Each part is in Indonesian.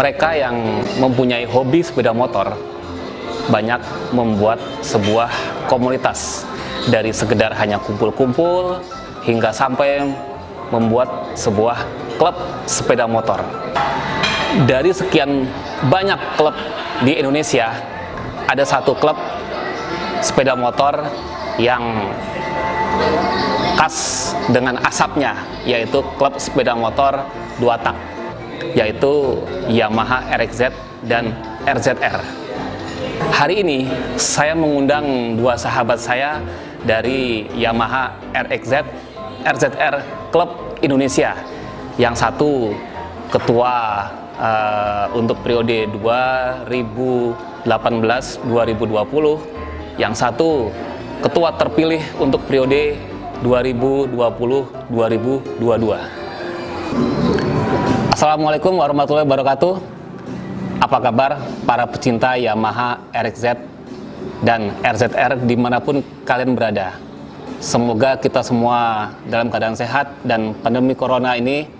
mereka yang mempunyai hobi sepeda motor banyak membuat sebuah komunitas, dari sekedar hanya kumpul-kumpul hingga sampai membuat sebuah klub sepeda motor. Dari sekian banyak klub di Indonesia, ada satu klub sepeda motor yang khas dengan asapnya, yaitu klub sepeda motor 2 tak, yaitu Yamaha RXZ dan RZR. Hari ini saya mengundang 2 sahabat saya dari Yamaha RXZ RZR Club Indonesia. Yang satu ketua untuk periode 2018-2020, yang satu ketua terpilih untuk periode 2020-2022. Assalamualaikum warahmatullahi wabarakatuh. Apa kabar para pecinta Yamaha RXZ dan RZR dimanapun kalian berada? Semoga kita semua dalam keadaan sehat dan pandemi corona ini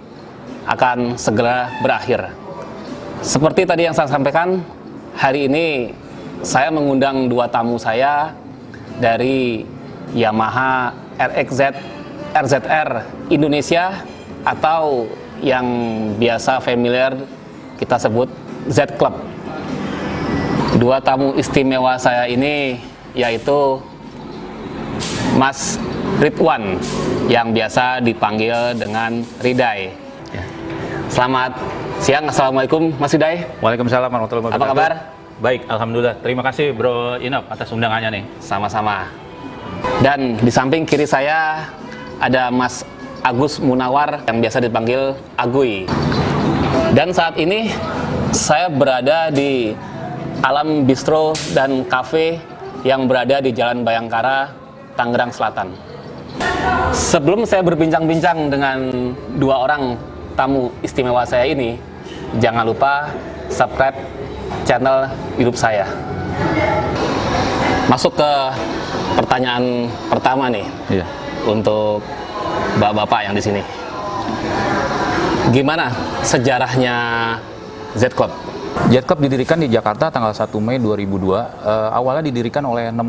akan segera berakhir. Seperti tadi yang saya sampaikan, hari ini saya mengundang 2 tamu saya dari Yamaha RXZ RZR Indonesia, atau yang biasa familiar kita sebut Z Club. 2 tamu istimewa saya ini yaitu Mas Ridwan, yang biasa dipanggil dengan Ridai. Selamat siang, Assalamualaikum Mas Ridai. Waalaikumsalam warahmatullahi wabarakatuh. Apa kabar? Baik, alhamdulillah. Terima kasih Bro Inap atas undangannya nih. Sama-sama. Dan di samping kiri saya ada Mas Agus Munawar, yang biasa dipanggil Agui. Dan saat ini saya berada di Alam Bistro dan Cafe yang berada di Jalan Bayangkara, Tangerang Selatan. Sebelum saya berbincang-bincang dengan 2 orang tamu istimewa saya ini, jangan lupa subscribe channel YouTube saya. Masuk ke pertanyaan pertama nih. Iya. Untuk bapak-bapak yang di sini. Gimana sejarahnya Z Club? Z Club didirikan di Jakarta tanggal 1 Mei 2002. Awalnya didirikan oleh 6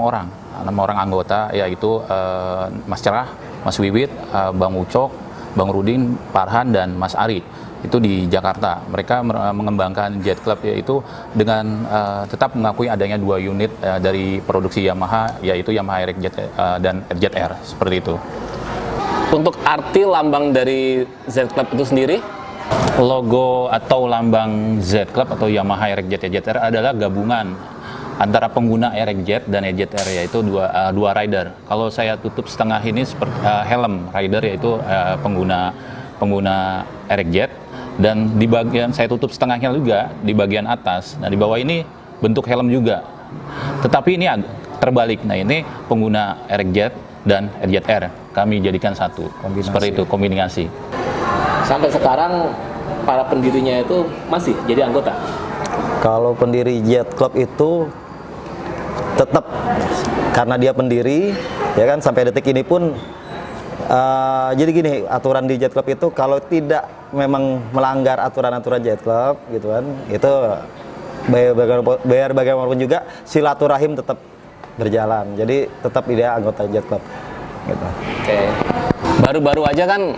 orang anggota, yaitu Mas Cerah, Mas Wiwit, Bang Ucok, Bang Rudin, Farhan, dan Mas Ari. Itu di Jakarta. Mereka mengembangkan Z Club yaitu dengan tetap mengakui adanya 2 unit dari produksi Yamaha, yaitu Yamaha RXZ dan RZR, seperti itu. Untuk arti lambang dari Z Club itu sendiri? Logo atau lambang Z Club atau Yamaha RXZ RZR adalah gabungan antara pengguna RXZ dan RZR, yaitu dua rider. Kalau saya tutup setengah ini seperti helm rider, yaitu pengguna RXZ, dan di bagian saya tutup setengahnya juga di bagian atas. Nah, di bawah ini bentuk helm juga. Tetapi ini terbalik. Nah, ini pengguna RXZ dan RZR kami jadikan satu. Seperti itu, kombinasi. Sampai sekarang para pendirinya itu masih jadi anggota? Kalau pendiri Z Club itu tetap, karena dia pendiri, ya kan, sampai detik ini pun jadi gini, aturan di Z Club itu kalau tidak memang melanggar aturan-aturan Z Club gitu kan, itu bayar bagaimanapun juga silaturahim tetap berjalan. Jadi tetap dia anggota Z Club gitu. Oke. Baru-baru aja kan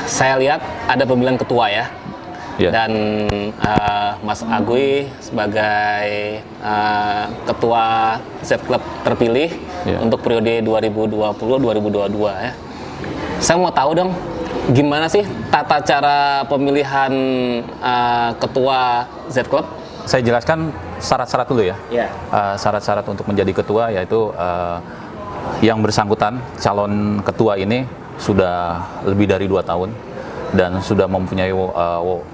saya lihat ada pemilihan ketua ya. Yeah. Dan Mas Agui sebagai ketua Z Club terpilih untuk periode 2020-2022 ya. Saya mau tahu dong, gimana sih tata cara pemilihan ketua Z Club? Saya jelaskan syarat-syarat dulu ya. Ya. Syarat-syarat untuk menjadi ketua yaitu yang bersangkutan, calon ketua ini sudah lebih dari 2 tahun dan sudah mempunyai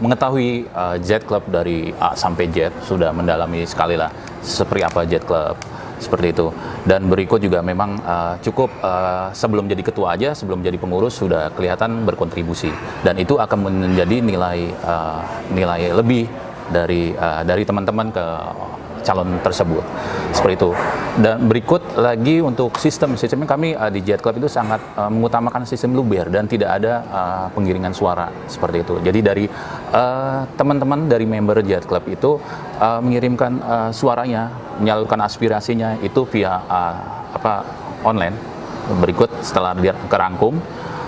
mengetahui Z Club dari A sampai Z, sudah mendalami sekali lah seperti apa Z Club, seperti itu. Dan berikut juga memang cukup sebelum jadi ketua aja, sebelum jadi pengurus sudah kelihatan berkontribusi, dan itu akan menjadi nilai lebih dari teman-teman ke calon tersebut. Seperti itu. Dan berikut lagi untuk sistemnya kami di Jet Club itu sangat mengutamakan sistem luber dan tidak ada penggiringan suara seperti itu. Jadi dari teman-teman dari member Jet Club itu mengirimkan suaranya, menyalurkan aspirasinya itu via online. Berikut setelah dia kerangkum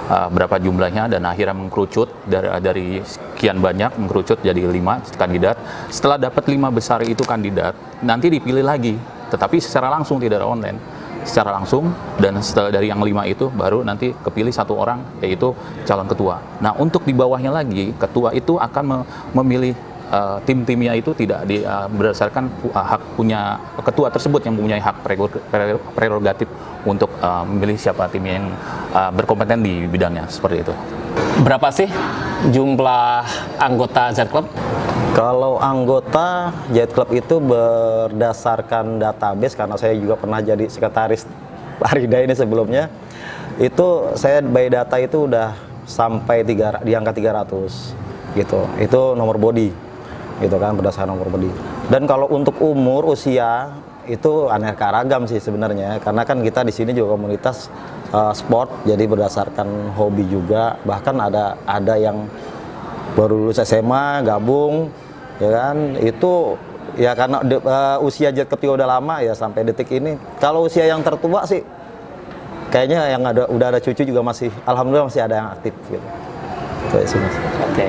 berapa jumlahnya dan akhirnya mengkerucut dari sekian banyak mengkerucut jadi 5 kandidat. Setelah dapat 5 besar itu kandidat, nanti dipilih lagi, tetapi secara langsung, tidak ada online, secara langsung. Dan setelah dari yang 5 itu baru nanti kepilih 1 orang, yaitu calon ketua. Nah, untuk di bawahnya lagi, ketua itu akan memilih tim-timnya itu tidak berdasarkan hak punya ketua tersebut yang mempunyai hak prerogatif untuk memilih siapa tim yang berkompeten di bidangnya, seperti itu. Berapa sih jumlah anggota Z Club? Kalau anggota Jet Club itu berdasarkan database, karena saya juga pernah jadi sekretaris Arida ini sebelumnya, itu saya by data itu udah sampai di angka 300 gitu. Itu nomor body gitu kan, berdasarkan nomor body. Dan kalau untuk umur, usia itu aneka ragam sih sebenarnya, karena kan kita di sini juga komunitas sport, jadi berdasarkan hobi juga. Bahkan ada yang baru lulus SMA gabung, ya kan, itu ya karena usia Jet Club juga udah lama ya sampai detik ini. Kalau usia yang tertua sih kayaknya yang udah ada cucu juga masih, alhamdulillah masih ada yang aktif gitu. Itu sih Mas. Oke.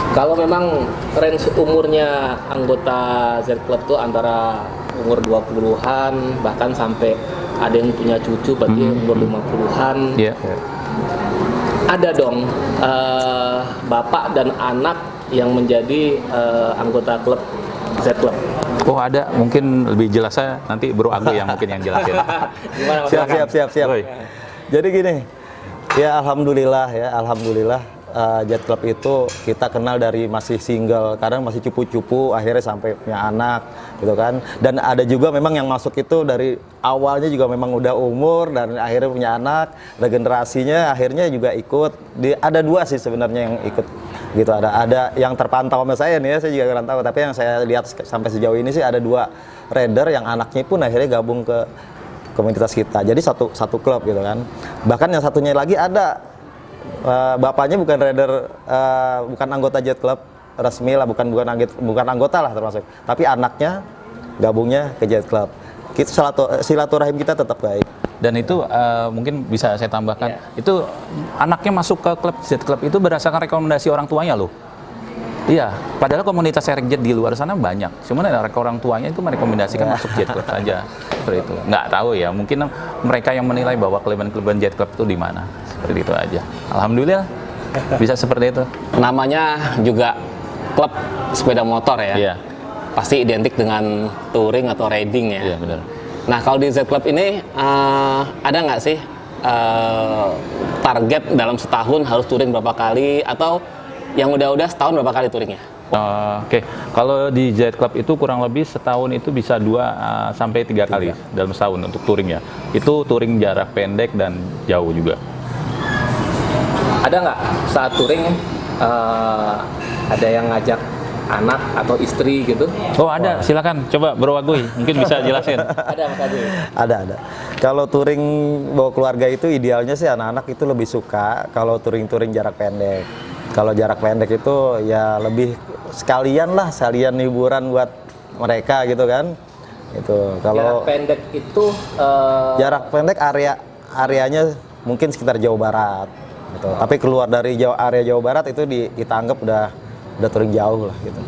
Kalau memang range umurnya anggota Z Club tuh antara umur 20-an bahkan sampai ada yang punya cucu berarti umur 50-an. Yeah. Ada dong bapak dan anak yang menjadi anggota klub Z Club. Oh ada, mungkin lebih jelasnya nanti Bro Agu yang mungkin yang jelasin. Gimana, siap. Jadi gini, ya alhamdulillah Jet Club itu kita kenal dari masih single, kadang masih cupu-cupu, akhirnya sampai punya anak, gitu kan. Dan ada juga memang yang masuk itu dari awalnya juga memang udah umur dan akhirnya punya anak, regenerasinya akhirnya juga ikut. Ada 2 sih sebenarnya yang ikut, gitu. Ada yang terpantau sama saya nih, saya juga kurang tahu. Tapi yang saya lihat sampai sejauh ini sih ada 2 raider yang anaknya pun akhirnya gabung ke komunitas kita. Jadi satu klub gitu kan. Bahkan yang satunya lagi ada. Bapaknya bukan raider, bukan anggota Jet Club resmi lah, bukan anggota lah termasuk, tapi anaknya gabungnya ke Jet Club. Silaturahim kita tetap baik. Dan itu mungkin bisa saya tambahkan, itu anaknya masuk ke klub Jet Club itu berdasarkan rekomendasi orang tuanya loh. Iya, padahal komunitas RJ di luar sana banyak. Cuman orang tuanya itu merekomendasikan masuk Jet Club saja. Seperti itu. Nggak tahu ya, mungkin mereka yang menilai bahwa kelebihan Jet Club itu di mana. Seperti itu aja. Alhamdulillah bisa seperti itu. Namanya juga klub sepeda motor ya. Iya. Pasti identik dengan touring atau riding ya. Iya, benar. Nah, kalau di Z Club ini ada nggak sih target dalam setahun harus touring berapa kali, atau yang udah setahun berapa kali touringnya? Oke. Kalau di Jet Club itu kurang lebih setahun itu bisa 2 sampai 3 kali dalam setahun untuk touringnya. Itu touring jarak pendek dan jauh juga. Ada nggak saat touring ada yang ngajak anak atau istri gitu? Oh ada, silakan coba Bro Aguy, mungkin bisa jelasin. Ada Mas Aguy? Ada. Kalau touring bawa keluarga itu idealnya sih anak-anak itu lebih suka kalau touring jarak pendek. Kalau jarak pendek itu ya lebih sekalian hiburan buat mereka gitu kan. Itu kalau jarak pendek itu jarak pendek areanya mungkin sekitar Jawa Barat gitu. Tapi keluar dari area Jawa Barat itu kita anggap udah touring jauh lah gitu.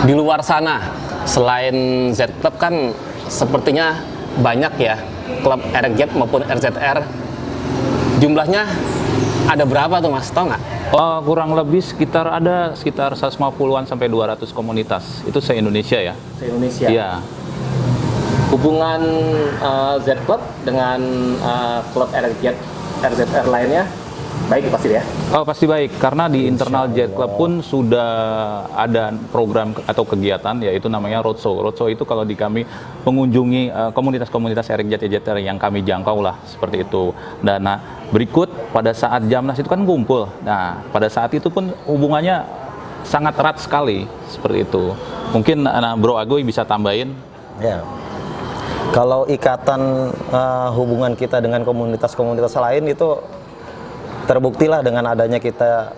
Di luar sana selain Z Club kan sepertinya banyak ya klub RZ maupun RZR. Jumlahnya ada berapa tuh Mas, tau nggak? Kurang lebih sekitar 150-an sampai 200 komunitas. Itu se-Indonesia ya. Se-Indonesia. Iya. Hubungan Z Club dengan klub RZR lainnya baik pasti ya? Oh pasti baik, karena di internal Jet Club pun sudah ada program atau kegiatan yaitu namanya roadshow. Roadshow itu kalau di kami mengunjungi komunitas-komunitas RJ yang kami jangkau lah, seperti itu. Dan berikut pada saat Jamnas itu kan kumpul. Nah pada saat itu pun hubungannya sangat erat sekali seperti itu. Mungkin Bro Agoy bisa tambahin. Ya. Kalau ikatan hubungan kita dengan komunitas-komunitas lain itu terbuktilah dengan adanya kita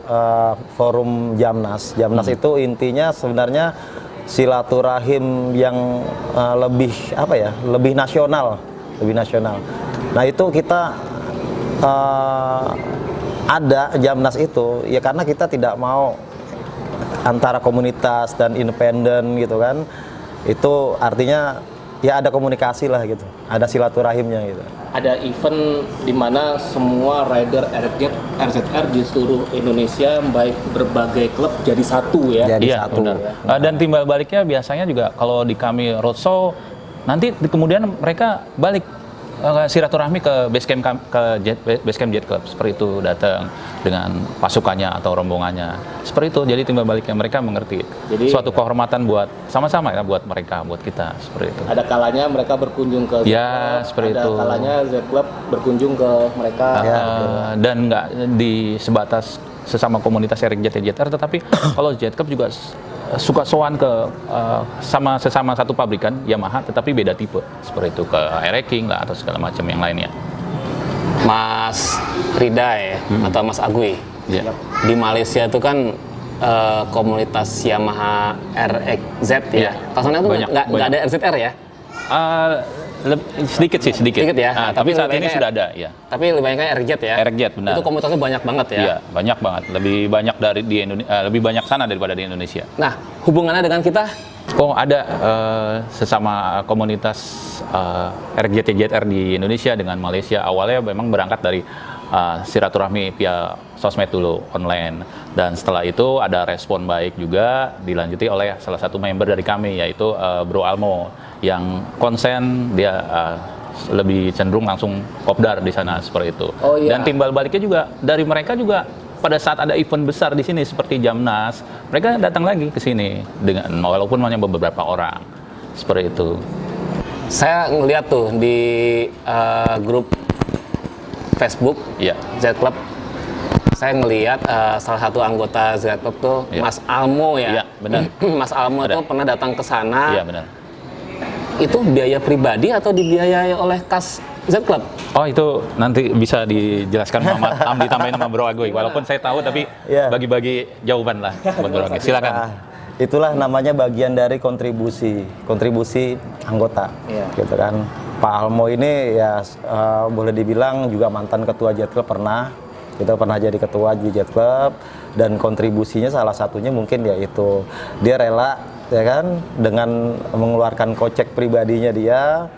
forum Jamnas. Jamnas itu intinya sebenarnya silaturahim yang lebih apa ya, lebih nasional. Nah itu kita ada Jamnas itu ya karena kita tidak mau antara komunitas dan independen gitu kan. Itu artinya ya ada komunikasi lah gitu, ada silaturahimnya gitu. Ada event di mana semua rider RZR di seluruh Indonesia, baik berbagai klub jadi satu ya. Jadi Iya, satu. benar. Dan timbal baliknya biasanya juga kalau di kami roadshow, nanti kemudian mereka balik silaturahmi ke basecamp Jet Club, seperti itu, datang dengan pasukannya atau rombongannya, seperti itu. Jadi timbal baliknya mereka mengerti. Jadi suatu kehormatan buat sama-sama ya, buat mereka, buat kita, seperti itu. ada kalanya mereka berkunjung ke Z Ya, Club, seperti ada itu. kalanya Z Club berkunjung ke mereka. Dan nggak di sebatas sesama komunitas RJTR, tetapi kalau Jet Club juga suka sowan ke sesama satu pabrikan Yamaha, tetapi beda tipe, seperti itu, ke Air King lah atau segala macam yang lainnya. Mas Ridai atau Mas Agui, Ya. di Malaysia itu kan komunitas Yamaha RXZ ya. Iya. Pasalnya itu Banyak, nggak banyak. ada RZR ya. Sedikit. Sedikit ya. Tapi saat lebih ini banyak sudah ada, ya. Tapi lebih banyak RXZ ya. RXZ, benar. Itu komunitasnya banyak banget ya. Iya, banyak banget. Lebih banyak dari di Indonesia, lebih banyak sana daripada di Indonesia. Nah, hubungannya dengan kita Oh, ada sesama komunitas RJTR di Indonesia dengan Malaysia. Awalnya memang berangkat dari silaturahmi via sosmed dulu, online. Dan setelah itu ada respon baik juga, dilanjuti oleh salah satu member dari kami, yaitu Bro Almo, yang konsen, dia lebih cenderung langsung kopdar di sana, seperti itu. Oh, iya. Dan timbal baliknya juga dari mereka juga, pada saat ada event besar di sini seperti Jamnas, mereka datang lagi ke sini dengan walaupun hanya beberapa orang, seperti itu. saya ngeliat tuh di grup Facebook Iya. Z Club. Saya ngeliat salah satu anggota Z Club tuh Iya. Mas Almo ya. Iya, benar. Mas Almo Ada. tuh pernah datang ke sana. Iya, benar. Itu biaya pribadi atau dibiayai oleh kas Z Club? Oh, itu nanti bisa dijelaskan sama ditambahin sama Bro Agoy. Walaupun saya tahu, tapi Iya. bagi-bagi jawaban lah buat Bro Agoy. Silakan. Nah, itulah namanya bagian dari kontribusi anggota, Iya. gitu kan. Pak Almo ini ya boleh dibilang juga mantan ketua Jet Club pernah. Kita pernah jadi ketua di Jet Club, dan kontribusinya salah satunya mungkin yaitu dia rela ya kan dengan mengeluarkan kocek pribadinya dia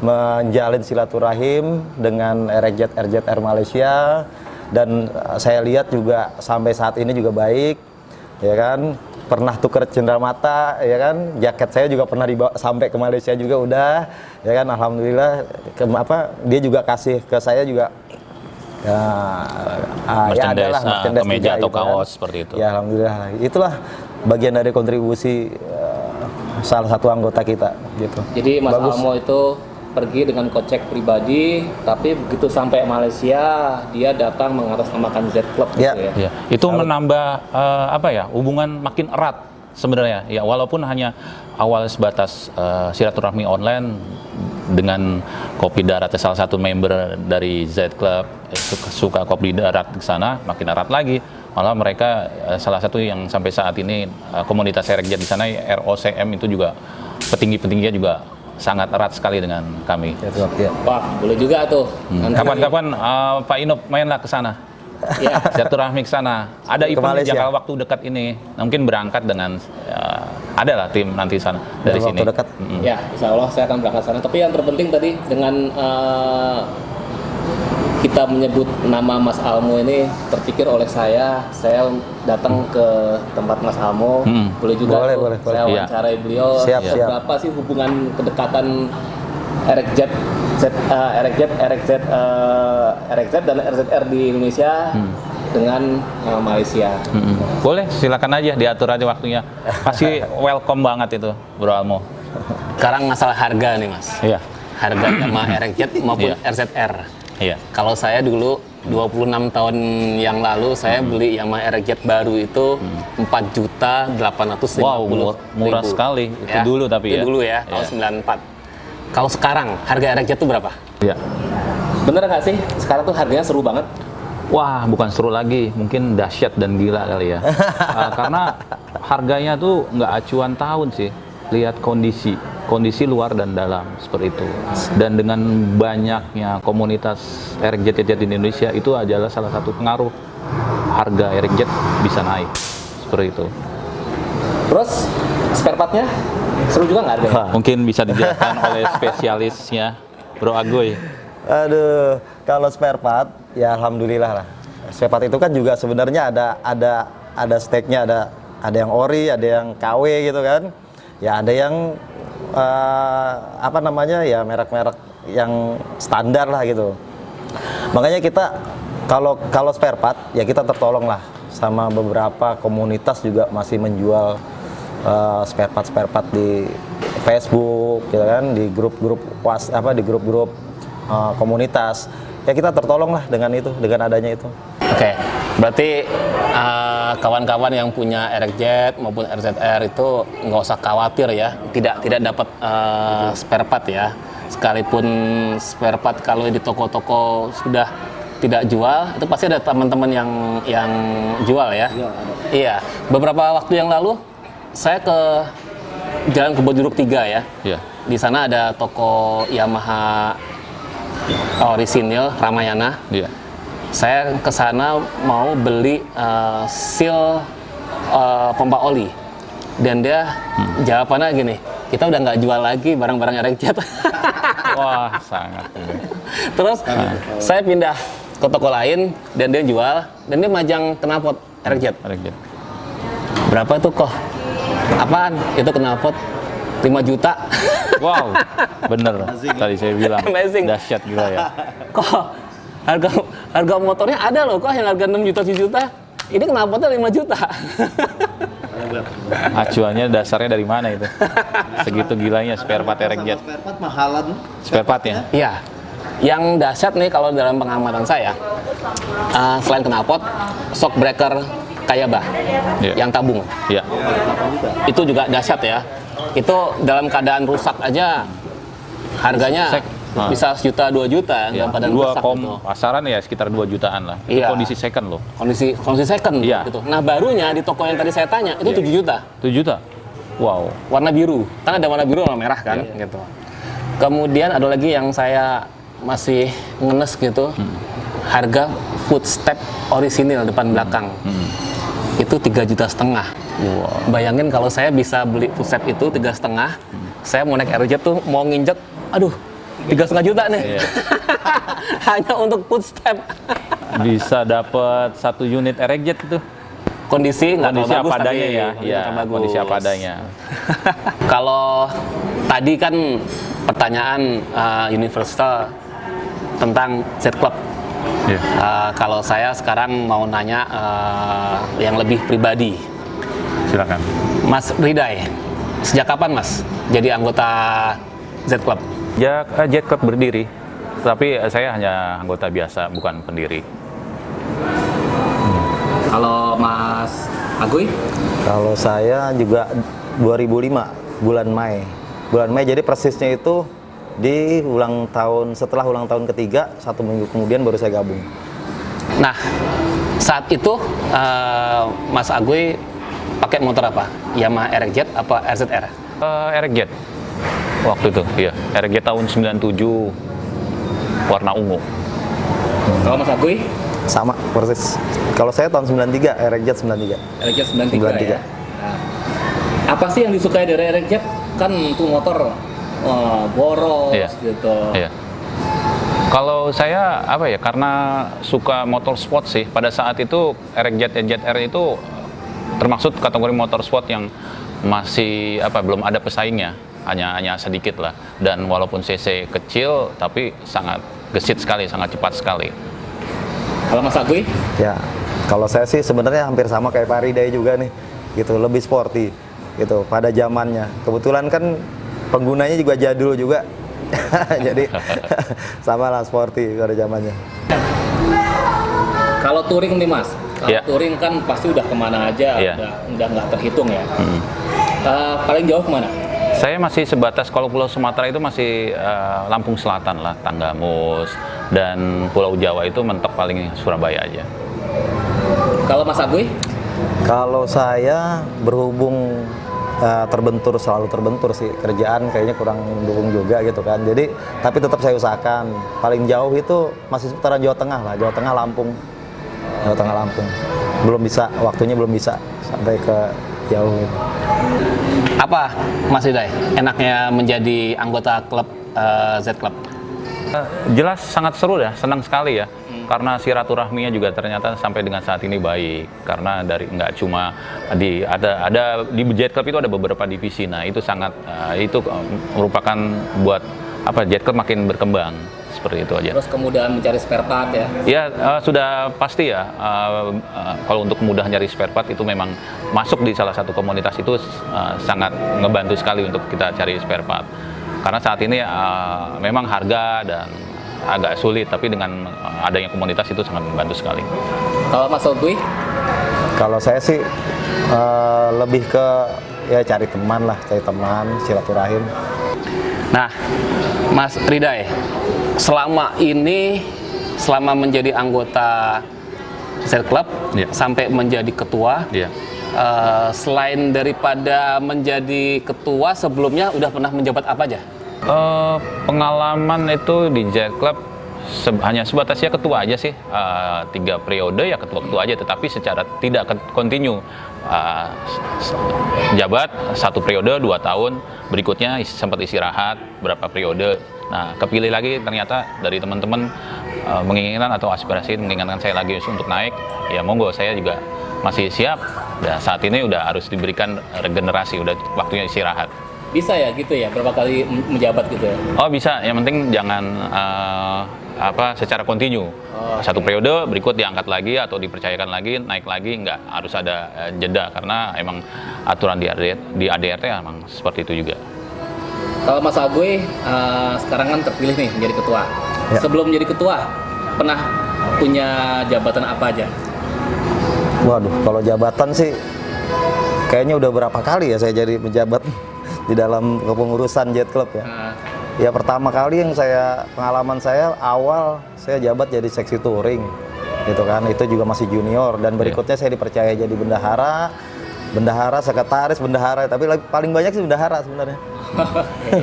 menjalin silaturahim dengan RZR Malaysia, dan saya lihat juga sampai saat ini juga baik ya kan. Pernah tuker cenderamata ya kan, jaket saya juga pernah dibawa sampai ke Malaysia juga udah ya kan. Alhamdulillah dia juga kasih ke saya juga Merchandise, merchandise kemeja juga, atau gitu kan. kaos, seperti itu. Ya alhamdulillah, itulah bagian dari kontribusi salah satu anggota kita gitu. Jadi Mas Bagus. Almo itu pergi dengan kocek pribadi, tapi begitu sampai Malaysia dia datang mengatasnamakan Z Club Ya. gitu ya. Ya, itu menambah hubungan makin erat sebenarnya. Ya, walaupun hanya awal sebatas silaturahmi online dengan kopi darat, salah satu member dari Z Club suka kopi darat di sana, makin erat lagi. Malah mereka salah satu yang sampai saat ini komunitas RXZ di sana, ROCM, itu juga petinggi-petingginya juga sangat erat sekali dengan kami. Ya. Wah, boleh juga tuh. Nanti- Kapan-kapan Pak Inop mainlah ke sana. Ya. Silaturahmi ke sana. Ada Ke event di Malaysia. jangka waktu dekat ini. Mungkin berangkat dengan ada lah tim nanti sana dari Dalam sini. waktu dekat. Ya, insya Allah saya akan berangkat sana. Tapi yang terpenting tadi dengan kita menyebut nama Mas Almo ini terpikir oleh saya datang ke tempat Mas Almo. Boleh juga Boleh, tuh boleh. saya Iya. wawancarai beliau. Siap, siap. Berapa sih hubungan kedekatan RXZ dan RZR di Indonesia dengan Malaysia. Boleh, silakan aja diatur aja waktunya. Pasti welcome banget itu, Bro Almo. Sekarang masalah harga nih Mas. Iya. Harga sama RXZ maupun Iya. RZR. Iya. Kalau saya dulu 26 tahun yang lalu saya beli Yamaha RX baru itu 4.850.000. Wow, murah sekali. Itu dulu tapi itu ya. dulu ya, tahun 94. Kalau sekarang harga RX itu berapa? Iya. Bener nggak sih? Sekarang tuh harganya seru banget. Wah, bukan seru lagi, mungkin dahsyat dan gila kali ya. Karena harganya tuh nggak acuan tahun sih. Lihat kondisi luar dan dalam seperti itu. Dan dengan banyaknya komunitas RX Jet di Indonesia itu adalah salah satu pengaruh harga RX Jet bisa naik seperti itu. Terus spare partnya seru juga nggak harganya? Mungkin bisa dijelaskan oleh spesialisnya, Bro Agoy. Aduh, kalau spare part ya alhamdulillah lah. Spare part itu kan juga sebenarnya ada speknya, ada yang ori, ada yang KW gitu kan. Ya ada yang apa namanya ya merek-merek yang standar lah gitu. Makanya kita kalau spare part ya kita tertolong lah sama beberapa komunitas juga masih menjual spare part di Facebook gitu kan, di grup-grup di grup-grup komunitas. Ya kita tertolong lah dengan adanya itu. Oke, berarti kawan-kawan yang punya RX maupun RZR itu nggak usah khawatir ya, tidak dapat spare part ya. Sekalipun spare part kalau di toko-toko sudah tidak jual, itu pasti ada teman-teman yang jual ya. Iya, beberapa waktu yang lalu saya ke Jalan Kebonjeruk 3 ya. Iya. Di sana ada toko Yamaha orisinil Ramayana. Iya. Saya ke sana mau beli seal pompa oli, dan dia jawabannya gini, kita udah nggak jual lagi barang-barang RX. Wah, sangat. Terus saya pindah ke toko lain dan dia jual, dan dia majang knalpot RX. Berapa tuh kok? Apaan? Itu knalpot 5 juta. Wow, bener. Tadi saya bilang Amazing. dahsyat gila ya. Kok harga motornya ada loh kok yang harga 6 juta 7 juta. Ini knalpotnya 5 juta. Acuannya dasarnya dari mana itu? Segitu gilanya spare part RX Jet. Spare part mahalan. Spare partnya? Iya. Yang dahsyat nih kalau dalam pengamatan saya, selain knalpot, shock breaker Kayaba, yang tabung, Iya. itu juga dahsyat ya. Itu dalam keadaan rusak aja harganya bisa 1 juta 2 juta Ya, dalam keadaan rusak gitu. pasaran ya sekitar 2 jutaan lah. Itu Iya. kondisi second loh. Kondisi second Iya. gitu. Nah, barunya di toko yang tadi saya tanya itu 7 juta. 7 juta? Wow. Warna biru. Kan ada warna biru sama merah kan gitu. Kemudian ada lagi yang saya masih ngenes gitu. Harga footstep orisinil depan belakang. Itu 3,5 juta. Wow. Bayangin kalau saya bisa beli footstep itu 3,5, saya mau naik RJ tuh mau nginjek, aduh 3,5 juta nih. Iya. Hanya untuk footstep. Bisa dapat 1 unit RX Jet itu. Kondisi nggak terlalu Kondisi bagus, apa adanya tapi ya. kondisi Iya, nggak bagus. kondisi apa adanya. Kalau tadi kan pertanyaan universal tentang Z Club. Iya. Kalau saya sekarang mau nanya yang lebih pribadi. Silakan. Mas Ridai, sejak kapan Mas jadi anggota Z Club? Ya, Jet Club berdiri, tapi saya hanya anggota biasa, bukan pendiri. Kalau Mas Agoy? Kalau saya juga 2005 bulan Mei. Jadi persisnya itu di setelah ulang tahun ketiga, 1 minggu kemudian baru saya gabung. Nah, saat itu Mas Agoy pakai motor apa? Yamaha RX apa RZR? RX Jet waktu itu, iya. RX Jet tahun 97, warna ungu. Kalau Mas Agoy? Sama persis. Kalau saya tahun 93, RX 93. RX 93 ya. Nah, apa sih yang disukai dari RX? Kan itu motor boros Iya. gitu. Iya. Kalau saya apa ya, karena suka motor sport sih. Pada saat itu RX Jet ZR itu termasuk kategori motor sport yang masih belum ada pesaingnya, hanya sedikit lah. Dan walaupun cc kecil tapi sangat gesit sekali, sangat cepat sekali. Kalau Mas Agoy? Ya, kalau saya sih sebenarnya hampir sama kayak Pak Ridai juga nih, gitu, lebih sporty, gitu, pada zamannya. Kebetulan kan penggunanya juga jadul juga, jadi sama lah sporty pada zamannya. Kalau touring nih Mas, kalau Iya. touring kan pasti udah kemana aja, Iya. udah nggak terhitung ya. Paling jauh kemana? Saya masih sebatas, kalau Pulau Sumatera itu masih Lampung Selatan lah, Tanggamus, dan Pulau Jawa itu mentok paling Surabaya aja. Kalau Mas Aguy? Kalau saya berhubung selalu terbentur sih, kerjaan kayaknya kurang mendukung juga gitu kan. Jadi tapi tetap saya usahakan. Paling jauh itu masih seputaran Jawa Tengah lah, Jawa Tengah Lampung. Jawa Tengah Lampung. Belum bisa, waktunya belum bisa sampai ke jauh gitu. Apa Mas Hidai enaknya menjadi anggota klub Z Club? Jelas sangat seru ya, senang sekali ya. Karena silaturahminya juga ternyata sampai dengan saat ini baik. Karena dari nggak cuma ada di Jet Club itu ada beberapa divisi. Nah itu sangat itu merupakan buat apa Jet Club makin berkembang seperti itu aja. Terus kemudahan mencari spare part ya? Ya sudah pasti ya. Kalau untuk mudah nyari spare part itu memang masuk di salah satu komunitas itu sangat ngebantu sekali untuk kita cari spare part. Karena saat ini memang harga dan agak sulit, tapi dengan adanya komunitas itu sangat membantu sekali. Kalau Mas Aguy? Kalau saya sih lebih ke ya cari teman, silaturahim. Nah, Mas Ridai, selama menjadi anggota Z Club Iya. sampai menjadi ketua, Iya. selain daripada menjadi ketua, sebelumnya udah pernah menjabat apa aja? Pengalaman itu di Jet Club hanya sebatas ya ketua aja sih, 3 periode ya ketua-ketua aja, tetapi secara tidak kontinu. Jabat 1 periode 2 tahun, berikutnya sempat istirahat berapa periode. Nah, kepilih lagi ternyata dari teman-teman menginginkan atau aspirasi menginginkan saya lagi untuk naik, ya monggo, saya juga masih siap. Dan saat ini udah harus diberikan regenerasi, udah waktunya istirahat. Bisa ya gitu ya, berapa kali menjabat gitu ya? Oh bisa, yang penting jangan secara kontinu. Oh, 1 periode berikut diangkat lagi atau dipercayakan lagi, naik lagi, nggak harus ada jeda, karena emang aturan di ADRT emang seperti itu juga. Kalau Mas Aguy sekarang kan terpilih nih menjadi ketua. Ya. Sebelum menjadi ketua, pernah punya jabatan apa aja? Waduh, kalau jabatan sih kayaknya udah berapa kali ya saya jadi menjabat di dalam kepengurusan Jet Club ya. Ya pertama kali yang pengalaman saya awal saya jabat jadi seksi touring gitu kan, itu juga masih junior, dan berikutnya saya dipercaya jadi bendahara, sekretaris, bendahara, tapi paling banyak sih bendahara sebenarnya.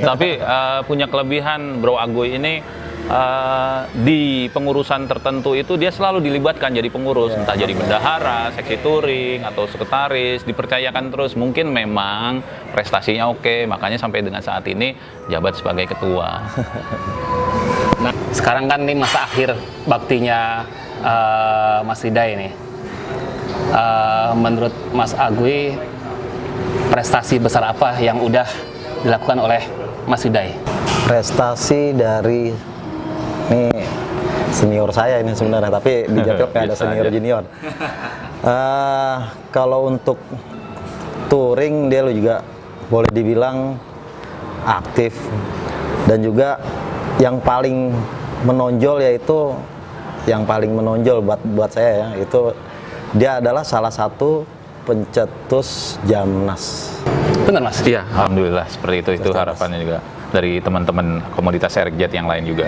Tapi punya kelebihan Bro Aguy ini, di pengurusan tertentu itu dia selalu dilibatkan jadi pengurus, entah jadi bendahara, seksi touring, atau sekretaris, dipercayakan terus. Mungkin memang prestasinya oke, makanya sampai dengan saat ini jabat sebagai ketua. Nah, sekarang kan ini masa akhir baktinya Mas Ridai ini. Menurut Mas Aguy, prestasi besar apa yang udah dilakukan oleh Mas Ridai? Prestasi dari ini senior saya ini sebenarnya, tapi di Jet Club ada Bisa senior aja. junior. Kalau untuk touring dia juga boleh dibilang aktif, dan juga yang paling menonjol buat saya ya, itu dia adalah salah satu pencetus Jamnas. Benar Mas? Iya, alhamdulillah seperti itu harapannya juga dari teman-teman komunitas Jet yang lain juga.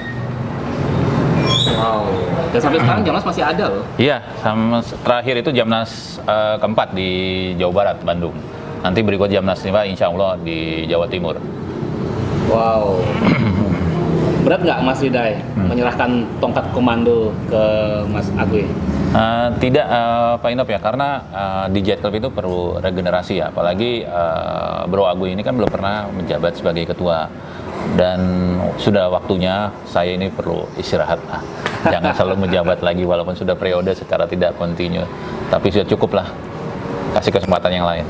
Wow. Dan sampai sekarang Jamnas masih ada loh. Iya, sama terakhir itu Jamnas keempat di Jawa Barat, Bandung. Nanti berikut Jamnas 5 insya Allah di Jawa Timur. Wow. Berat nggak Mas Ridai menyerahkan tongkat komando ke Mas Aguy? Tidak Pak Indop ya, karena di Jet Club itu perlu regenerasi ya, apalagi Bro Aguy ini kan belum pernah menjabat sebagai ketua, dan sudah waktunya saya ini perlu istirahat. Jangan selalu menjabat lagi walaupun sudah periode secara tidak kontinu, tapi sudah cukup lah, kasih kesempatan yang lain.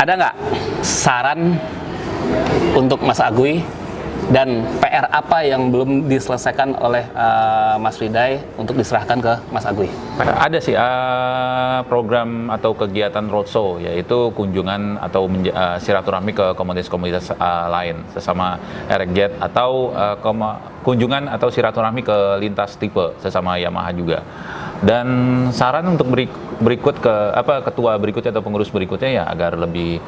Ada nggak saran untuk Mas Aguy Dan PR apa yang belum diselesaikan oleh Mas Friday untuk diserahkan ke Mas Agui? Ada sih program atau kegiatan roadshow, yaitu kunjungan atau silaturahmi ke komunitas-komunitas lain sesama RX-Jet, atau kunjungan atau silaturahmi ke lintas tipe sesama Yamaha juga. Dan saran untuk berikut ke ketua berikutnya atau pengurus berikutnya ya agar lebih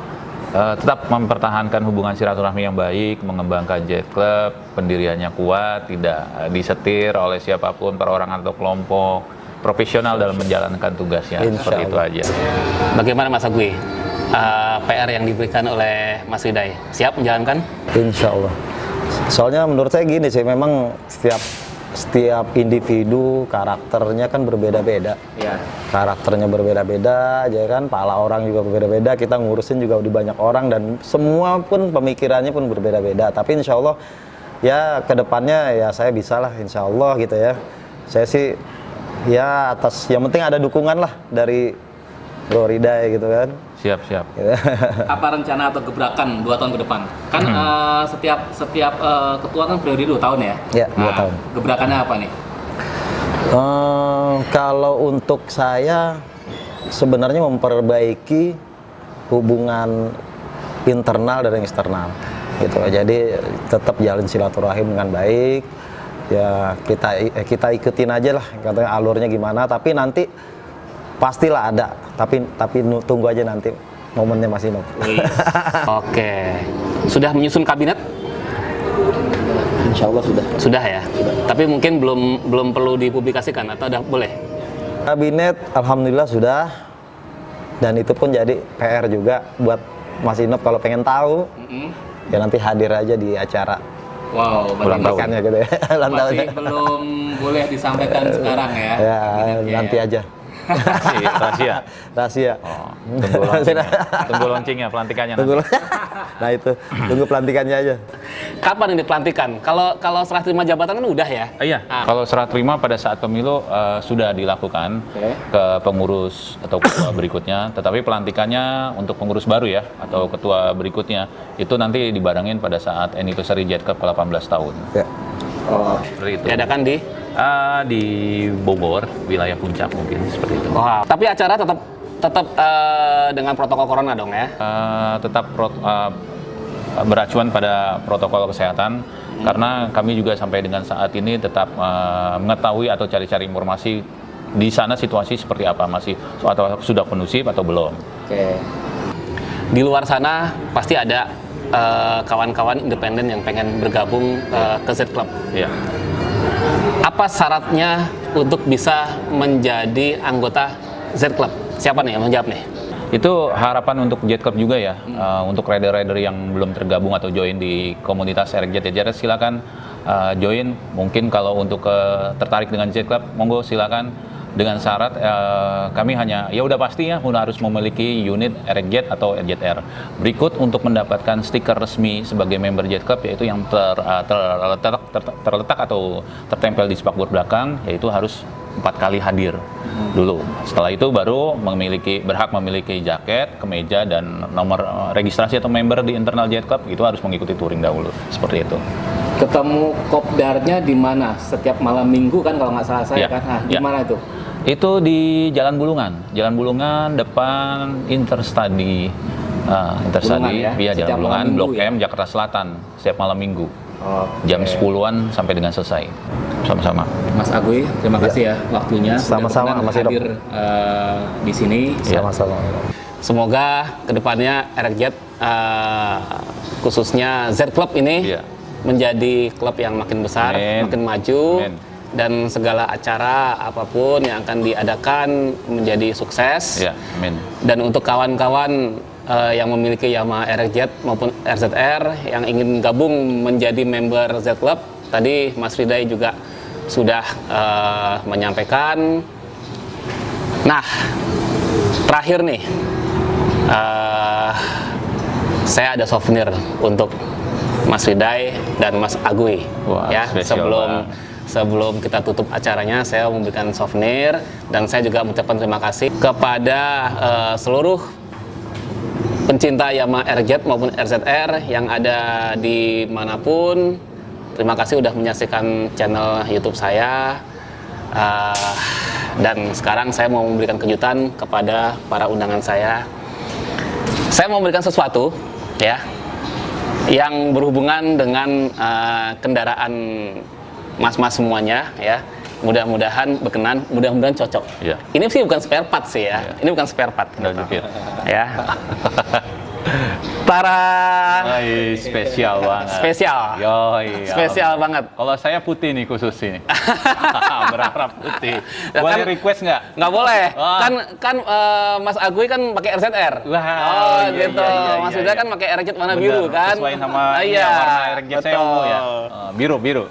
tetap mempertahankan hubungan silaturahmi yang baik, mengembangkan Jet Club, pendiriannya kuat, tidak disetir oleh siapapun, perorangan atau kelompok, profesional dalam menjalankan tugasnya. Seperti itu aja. Bagaimana Mas Agui? PR yang diberikan oleh Mas Friday, siap menjalankan? Insya Allah. Soalnya menurut saya gini sih, memang setiap individu karakternya kan berbeda-beda. Ya. Karakternya berbeda-beda, aja kan. Pala orang juga berbeda-beda. Kita ngurusin juga udah banyak orang dan semua pun pemikirannya pun berbeda-beda. Tapi insya Allah ya kedepannya ya saya bisa lah, insya Allah gitu ya. Saya sih ya atas yang penting ada dukungan lah dari Bro Riday gitu kan. Siap. Apa rencana atau gebrakan 2 tahun ke depan? Kan setiap ketua kan periode 2 tahun ya? Ya, 2 tahun. Gebrakannya apa nih? Kalau untuk saya sebenarnya memperbaiki hubungan internal dan eksternal gitu. Jadi tetap jalin silaturahim dengan baik. Ya kita ikutin aja lah katanya alurnya gimana, tapi nanti pastilah ada, tapi tunggu aja nanti momennya Mas Ino. Oke. Sudah menyusun kabinet? Insya Allah sudah. Sudah ya? Tapi mungkin belum perlu dipublikasikan atau udah boleh? Kabinet alhamdulillah sudah, dan itu pun jadi PR juga buat Mas Ino kalau pengen tahu. Ya nanti hadir aja di acara. Wow, Pelantikannya gitu ya. Masih belum boleh disampaikan sekarang ya? Ya, nanti aja. Rahasia. Oh, tunggu launchingnya, pelantikannya. Nah itu, tunggu pelantikannya aja. Kapan ini pelantikan? Kalau serah terima jabatan kan udah ya? Iya. Kalau serah terima pada saat pemilu sudah dilakukan ke pengurus atau ketua berikutnya. Tetapi pelantikannya untuk pengurus baru ya atau ketua berikutnya itu nanti dibarengin pada saat anniversary Jet Club ke-18 tahun. Ya. Oh, seperti itu. Diadakan di Bogor, wilayah Puncak mungkin seperti itu. Wow. Tapi acara tetap dengan protokol corona dong ya? Tetap beracuan pada protokol kesehatan karena kami juga sampai dengan saat ini tetap mengetahui atau cari-cari informasi di sana situasi seperti apa, masih atau sudah kondusif atau belum. Oke. Di luar sana pasti ada kawan-kawan independen yang pengen bergabung ke Z Club. Iya. Apa syaratnya untuk bisa menjadi anggota Z Club? Siapa nih yang menjawab nih? Itu harapan untuk Jet Club juga ya, untuk rider-rider yang belum tergabung atau join di komunitas RX Jet, silakan join. Mungkin kalau untuk tertarik dengan Jet Club, monggo silakan. Dengan syarat kami hanya ya udah pasti ya harus memiliki unit RX atau RZR. Berikut untuk mendapatkan stiker resmi sebagai member Jet Club, yaitu yang terletak atau tertempel di spakbor belakang, yaitu harus 4 kali hadir dulu. Setelah itu baru berhak memiliki jaket, kemeja, dan nomor registrasi atau member di internal Jet Club. Itu harus mengikuti touring dahulu, seperti itu. Ketemu kopdarnya di mana? Setiap malam minggu kan kalau nggak salah saya kan? Nah, di mana itu? Itu di Jalan Bulungan depan Interstudy, ya? Jalan Bulungan, Blok ya? M, Jakarta Selatan, setiap malam minggu. Jam 10-an sampai dengan selesai. Sama-sama. Mas Agui, terima kasih ya waktunya. Sama-sama, Mas Hidup. Hadir di sini. Sama-sama. Semoga kedepannya RX khususnya Z Club ini menjadi klub yang makin besar, makin maju. Dan segala acara apapun yang akan diadakan menjadi sukses. Amin. Dan untuk kawan-kawan yang memiliki Yamaha RX maupun RZR yang ingin gabung menjadi member Z Club, tadi Mas Friday juga sudah menyampaikan. Nah, terakhir nih, saya ada souvenir untuk Mas Friday dan Mas Agui. Wah, ya, sebelum kita tutup acaranya, saya memberikan souvenir dan saya juga mengucapkan terima kasih kepada seluruh pencinta Yamaha RZ maupun RZR yang ada di manapun. Terima kasih udah menyaksikan channel YouTube saya. Dan sekarang saya mau memberikan kejutan kepada para undangan saya. Saya mau memberikan sesuatu ya yang berhubungan dengan kendaraan mas-mas semuanya ya. Mudah-mudahan berkenan, mudah-mudahan cocok. Iya. Ini sih bukan spare part sih ya. Iya. Ini bukan spare part. Sendal jepit. Ya. Tara. Ay, spesial banget. Spesial. Yoi. Spesial banget. Kalau saya putih nih khusus ini. Berharap putih. Ya Boleh kan- request nggak? Nggak boleh. Wah. Kan Mas Aguy kan pakai RZR. Wah, Oh, iya, gitu. iya, Mas iya, Yuda iya. kan pakai RZ warna Bener, biru kan? Sesuai sama Iya, iya, warna RJ saya ungu ya. betul. Biru.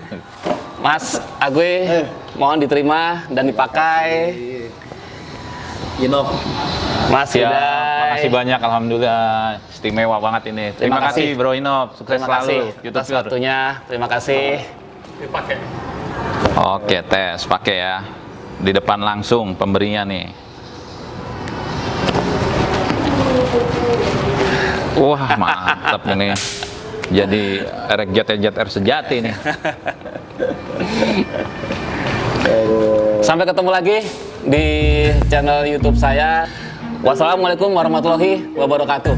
Mas Aguy, mohon diterima dan dipakai. Inov. Mas Ya, Yuda. makasih banyak, alhamdulillah, istimewa banget ini. Terima Terima kasih kasih. Bro Inov, sukses Terima selalu. kasih atas YouTuber. waktunya. Terima kasih. Oke, tes pakai ya. Di depan langsung pemberinya nih. Wah, mantap ini. Jadi RZR sejati nih. Sampai ketemu lagi di channel YouTube saya. Wassalamualaikum warahmatullahi wabarakatuh.